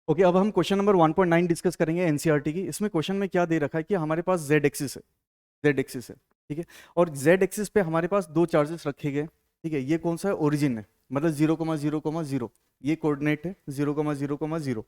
Okay, अब हम question number 1.9 discuss करेंगे एनसीईआरटी की। इसमें क्वेश्चन में क्या दे रखा है कि हमारे पास जेड एक्सिस है, जेड एक्सिस है, ठीक है। और जेड एक्सिस पे हमारे पास दो चार्जेस रखे गए, ठीक है। ये कौन सा है? ओरिजिन है, मतलब 0,0,0, ये कोऑर्डिनेट है 0,0,0।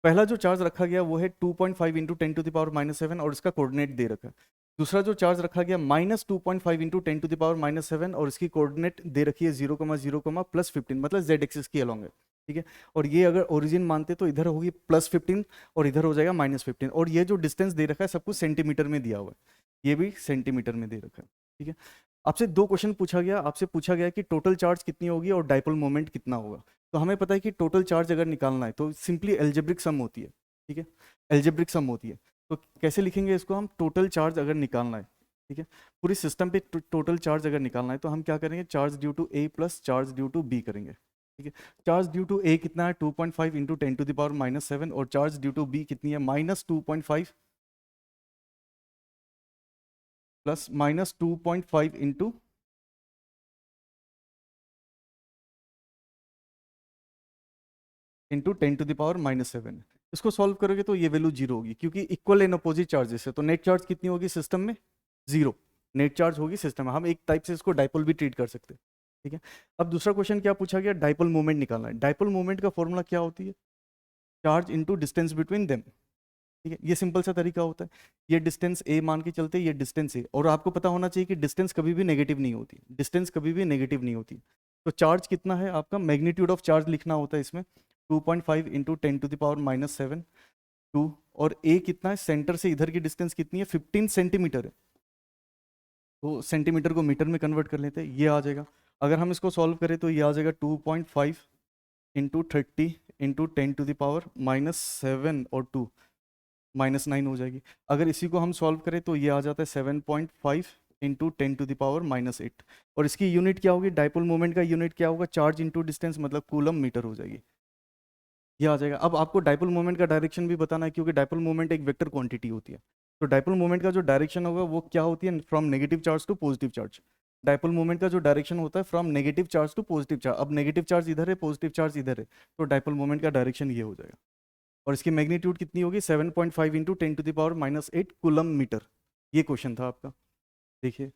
पहला जो चार्ज रखा गया वो है 2.5 इंटू 10⁻⁷ और इसका कोऑर्डिनेट दे रखा है। दूसरा जो चार्ज रखा गया -2.5 इंटू 10⁻⁷ और इसकी कोऑर्डिनेट दे रखी है 0,0, +15, मतलब जेड एक्सिस की अलॉन्ग है, ठीक है। और ये अगर ओरिजिन मानते तो इधर होगी +15 और इधर हो जाएगा -15। और ये जो डिस्टेंस दे रखा है सब कुछ सेंटीमीटर में दिया हुआ है, ये भी सेंटीमीटर में दे रखा है, ठीक है। आपसे दो क्वेश्चन पूछा गया, आपसे पूछा गया कि टोटल चार्ज कितनी होगी और डाइपोल मोमेंट कितना होगा। तो हमें पता है कि टोटल चार्ज अगर निकालना है तो सिंपली एल्जेब्रिक सम होती है, ठीक है। एल्जेब्रिक सम होती है। तो कैसे लिखेंगे इसको हम? टोटल चार्ज अगर निकालना है, ठीक है, पूरी सिस्टम पे टोटल चार्ज अगर निकालना है तो हम क्या करेंगे? Charge due to A plus charge due to B करेंगे, ठीक है। चार्ज ड्यू टू ए कितना है? 2.5 इंटू 10⁻⁷ और चार्ज ड्यू टू बी कितनी है? -2.5 प्लस -2.5 इंटू 10⁻⁷। इसको सॉल्व करोगे तो ये वैल्यू जीरो होगी क्योंकि इक्वल एंड अपोजिट चार्जेस है। तो नेट चार्ज कितनी होगी सिस्टम में? जीरो। नेट चार्ज होगी सिस्टम में। हम एक टाइप से इसको डाइपोल भी ट्रीट कर सकते हैं, ठीक है। अब दूसरा क्वेश्चन क्या पूछा गया? डाइपोल मोमेंट निकालना है। डाइपोल मोमेंट का फॉर्मूला क्या होती है? Charge into distance between them, ठीक है। ये सिंपल सा तरीका होता है। ये डिस्टेंस ए मान के चलते, ये डिस्टेंस ए, और आपको पता होना चाहिए कि डिस्टेंस कभी भी नेगेटिव नहीं होती, डिस्टेंस कभी भी नेगेटिव नहीं होती। तो चार्ज कितना है आपका? मैग्नीट्यूड ऑफ चार्ज लिखना होता है इसमें, 2.5 इंटू 10⁻⁷ 2। और ए कितना है? सेंटर से इधर की डिस्टेंस कितनी है? 15 सेंटीमीटर है। तो सेंटीमीटर को मीटर में कन्वर्ट कर लेते हैं, ये आ जाएगा। अगर हम इसको सॉल्व करें तो ये आ जाएगा 2.5 इंटू 30 इंटू 10⁻⁷ और 2, -9 हो जाएगी। अगर इसी को हम सॉल्व करें तो ये आ जाता है 7.5 इंटू 10⁻⁸। और इसकी यूनिट क्या होगी? डाइपोल मोमेंट का यूनिट क्या होगा? चार्ज इंटू डिस्टेंस, मतलब कूलम मीटर हो जाएगी। ये आ जाएगा। अब आपको डाइपोल मोमेंट का डायरेक्शन भी बताना है क्योंकि डाइपोल मोमेंट एक वेक्टर क्वांटिटी होती है। तो डाइपोल मोमेंट का जो डायरेक्शन होगा वो क्या होती है? From negative charge to positive charge. Dipole moment का जो डायरेक्शन होता है from negative charge to positive charge. अब नेगेटिव चार्ज इधर है, पॉजिटिव चार्ज इधर है, तो डाइपोल मोमेंट का डायरेक्शन ये हो जाएगा। और इसकी मैग्नीट्यूड कितनी होगी? 7.5 इंटू 10⁻⁸ कूलम मीटर। ये क्वेश्चन था आपका, देखिए।